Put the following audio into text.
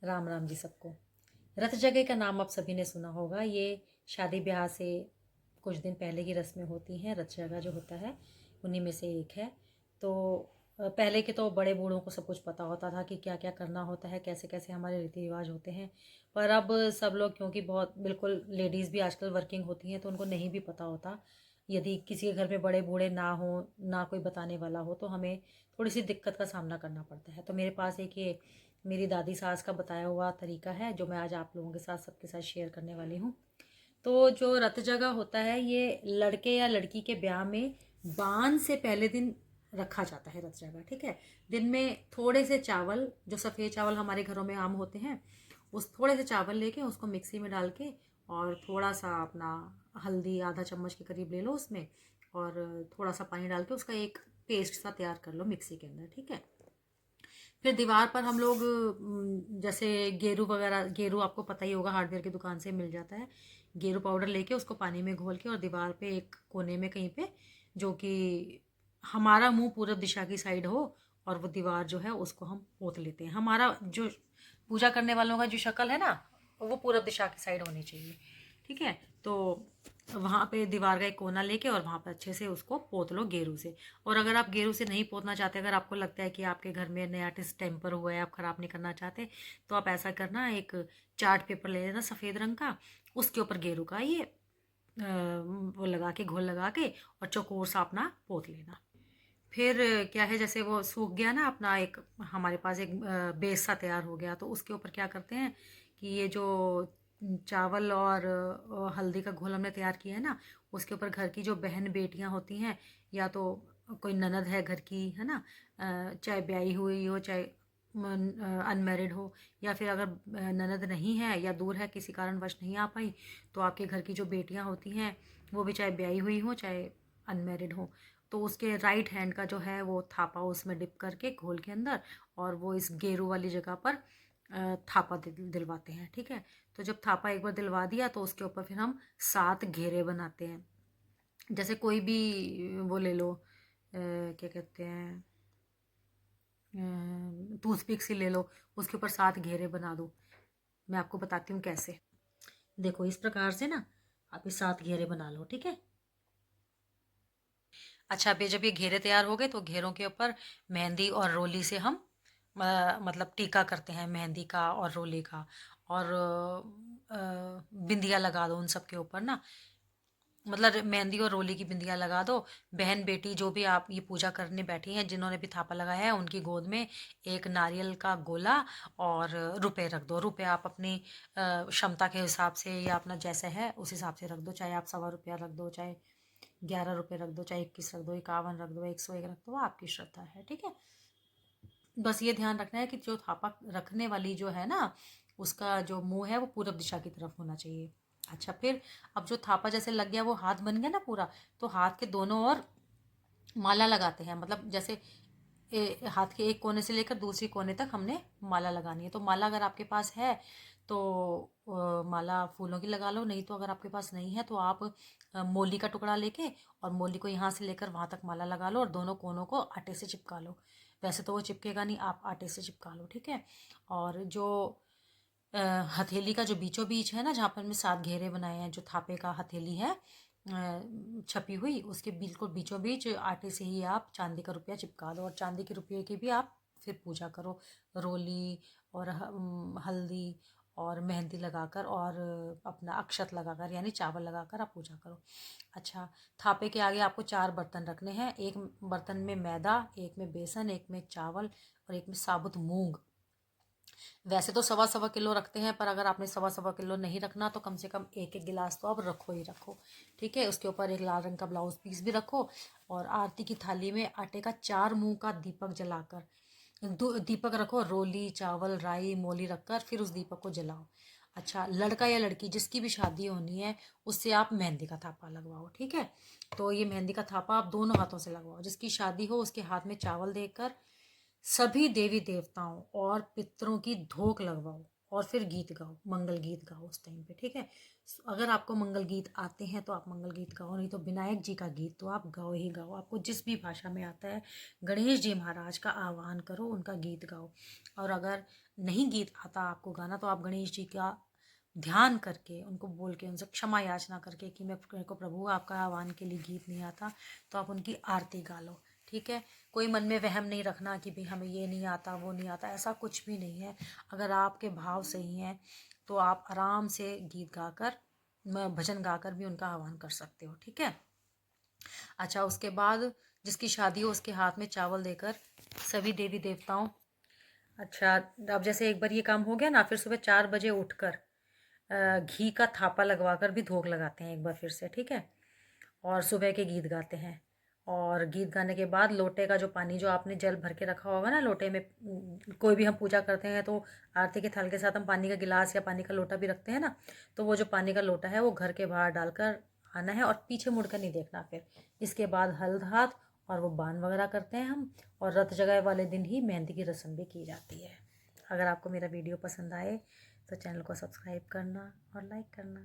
राम राम जी सबको। रथ जगह का नाम आप सभी ने सुना होगा। ये शादी ब्याह से कुछ दिन पहले की रस्में होती हैं। रथ जगह जो होता है उन्हीं में से एक है। तो पहले के तो बड़े बूढ़ों को सब कुछ पता होता था कि क्या क्या करना होता है, कैसे कैसे हमारे रीति रिवाज होते हैं। पर अब सब लोग, क्योंकि बहुत बिल्कुल लेडीज़ भी आजकल वर्किंग होती हैं, तो उनको नहीं भी पता होता। यदि किसी के घर में बड़े बूढ़े ना हो, ना कोई बताने वाला हो, तो हमें थोड़ी सी दिक्कत का सामना करना पड़ता है। तो मेरे पास एक ये मेरी दादी सास का बताया हुआ तरीका है जो मैं आज आप लोगों के साथ सबके साथ शेयर करने वाली हूँ। तो जो रत जगह होता है ये लड़के या लड़की के ब्याह में बान से पहले दिन रखा जाता है। रत जगह, ठीक है। दिन में थोड़े से चावल, जो सफ़ेद चावल हमारे घरों में आम होते हैं, उस थोड़े से चावल लेके उसको मिक्सी में डाल के और थोड़ा सा अपना हल्दी आधा चम्मच के करीब ले लो उसमें, और थोड़ा सा पानी डाल के उसका एक पेस्ट सा तैयार कर लो मिक्सी के अंदर, ठीक है। फिर दीवार पर हम लोग जैसे गेरू वगैरह, गेरू आपको पता ही होगा, हार्डवेयर की दुकान से मिल जाता है। गेरू पाउडर लेके उसको पानी में घोल के और दीवार पे एक कोने में कहीं पे, जो कि हमारा मुंह पूरब दिशा की साइड हो, और वो दीवार जो है उसको हम पोत लेते हैं। हमारा जो पूजा करने वालों का जो शक्ल है ना, वो पूरब दिशा की साइड होनी चाहिए, ठीक है। तो वहाँ पे दीवार का एक कोना लेके और वहाँ पर अच्छे से उसको पोत लो गेरू से। और अगर आप गेरू से नहीं पोतना चाहते, अगर आपको लगता है कि आपके घर में नया टेम्पर हुआ है, आप ख़राब नहीं करना चाहते, तो आप ऐसा करना, एक चार्ट पेपर ले लेना सफ़ेद रंग का, उसके ऊपर गेरू का ये वो लगा के, घोल लगा के, और चौकोर सा अपना पोत लेना। फिर क्या है, जैसे वो सूख गया ना अपना, एक हमारे पास एक बेस सा तैयार हो गया, तो उसके ऊपर क्या करते हैं कि ये जो चावल और हल्दी का घोल हमने तैयार किया है ना, उसके ऊपर घर की जो बहन बेटियां होती हैं, या तो कोई ननद है घर की, है ना, चाहे ब्याही हुई हो, चाहे अनमेरिड हो, या फिर अगर ननद नहीं है या दूर है किसी कारणवश नहीं आ पाई, तो आपके घर की जो बेटियां होती हैं वो भी चाहे ब्याही हुई हो चाहे अनमेरिड हो, तो उसके राइट हैंड का जो है वो थापा उसमें डिप करके घोल के अंदर, और वो इस गेरू वाली जगह पर थापा दिलवाते हैं, ठीक है। तो जब थापा एक बार दिलवा दिया तो उसके ऊपर फिर हम 7 घेरे बनाते हैं। जैसे कोई भी वो ले लो, क्या कहते हैं, टूथपिक सी ले लो, उसके ऊपर 7 घेरे बना दो। मैं आपको बताती हूँ कैसे। देखो इस प्रकार से ना आप ये 7 घेरे बना लो, ठीक है। अच्छा, अब ये जब ये घेरे तैयार हो गए तो घेरों के ऊपर मेहंदी और रोली से हम मतलब टीका करते हैं मेहंदी का और रोली का, और बिंदिया लगा दो उन सब के ऊपर ना, मतलब मेहंदी और रोली की बिंदिया लगा दो। बहन बेटी जो भी आप ये पूजा करने बैठी हैं, जिन्होंने भी थापा लगाया है, उनकी गोद में एक नारियल का गोला और रुपए रख दो। रुपए आप अपनी क्षमता के हिसाब से या अपना जैसे है उस हिसाब से रख दो, चाहे आप 1.25 रुपया रख दो, चाहे 11 रुपये रख दो, चाहे 21 रख दो, 51 रख दो, 101 रख दो, वो आपकी श्रद्धा है, ठीक है। बस ये ध्यान रखना है कि जो थापा रखने वाली जो है ना, उसका जो मुंह है वो पूरब दिशा की तरफ होना चाहिए। अच्छा, फिर अब जो थापा जैसे लग गया, वो हाथ बन गया ना पूरा, तो हाथ के दोनों ओर माला लगाते हैं। मतलब जैसे हाथ के एक कोने से लेकर दूसरी कोने तक हमने माला लगानी है। तो माला अगर आपके पास है तो माला फूलों की लगा लो, नहीं तो अगर आपके पास नहीं है तो आप मोली का टुकड़ा लेके और मोली को यहाँ से लेकर वहाँ तक माला लगा लो, और दोनों कोनों को आटे से चिपका लो। वैसे तो वो चिपकेगा नहीं, आप आटे से चिपका लो, ठीक है। और जो हथेली का जो बीचों बीच है ना, जहाँ पर हमने 7 घेरे बनाए हैं, जो थापे का हथेली है छपी हुई, उसके बिल्कुल बीचों बीच आटे से ही आप चांदी का रुपया चिपका दो, और चांदी के रुपये की भी आप फिर पूजा करो, रोली और हल्दी और मेहंदी लगाकर और अपना अक्षत लगाकर, यानी चावल लगाकर आप पूजा करो। अच्छा, थापे के आगे आपको 4 बर्तन रखने हैं। एक बर्तन में मैदा, एक में बेसन, एक में चावल, और एक में साबुत मूंग। वैसे तो 1.25 किलो रखते हैं, पर अगर आपने 1.25 किलो नहीं रखना तो कम से कम एक एक गिलास तो आप रखो ही रखो, ठीक है। उसके ऊपर एक लाल रंग का ब्लाउज पीस भी रखो, और आरती की थाली में आटे का 4 मुंह का दीपक जलाकर, दीपक रखो, रोली चावल राई मोली रखकर फिर उस दीपक को जलाओ। अच्छा, लड़का या लड़की जिसकी भी शादी होनी है उससे आप मेहंदी का थापा लगवाओ, ठीक है। तो ये मेहंदी का थापा आप दोनों हाथों से लगवाओ। जिसकी शादी हो उसके हाथ में चावल देकर सभी देवी देवताओं और पितरों की धोक लगवाओ, और फिर गीत गाओ, मंगल गीत गाओ उस टाइम पे, ठीक है। अगर आपको मंगल गीत आते हैं तो आप मंगल गीत गाओ, नहीं तो विनायक जी का गीत तो आप गाओ ही गाओ, आपको जिस भी भाषा में आता है। गणेश जी महाराज का आह्वान करो, उनका गीत गाओ। और अगर नहीं गीत आता आपको गाना तो आप गणेश जी का ध्यान करके, उनको बोल के, उनसे क्षमा याचना करके कि मेरे को प्रभु आपका आह्वान के लिए गीत नहीं आता, तो आप उनकी आरती गा लो, ठीक है। कोई मन में वहम नहीं रखना कि भाई हमें ये नहीं आता वो नहीं आता, ऐसा कुछ भी नहीं है। अगर आपके भाव सही हैं तो आप आराम से गीत गाकर, भजन गाकर भी उनका आह्वान कर सकते हो, ठीक है। अच्छा, उसके बाद जिसकी शादी हो उसके हाथ में चावल देकर सभी देवी देवताओं, अच्छा, अब जैसे एक बार ये काम हो गया ना, फिर सुबह 4 बजे उठकर घी का थापा लगवाकर भी भोग लगाते हैं एक बार फिर से, ठीक है। और सुबह के गीत गाते हैं। और गीत गाने के बाद लोटे का जो पानी, जो आपने जल भर के रखा होगा ना लोटे में, कोई भी हम पूजा करते हैं तो आरती के थाल के साथ हम पानी का गिलास या पानी का लोटा भी रखते हैं ना, तो वो जो पानी का लोटा है वो घर के बाहर डालकर आना है और पीछे मुड़कर नहीं देखना फिर। इसके बाद हल्द हाथ और वो बान वगैरह करते हैं हम। और रत जगाए वाले दिन ही मेहंदी की रस्म भी की जाती है। अगर आपको मेरा वीडियो पसंद आए तो चैनल को सब्सक्राइब करना और लाइक करना।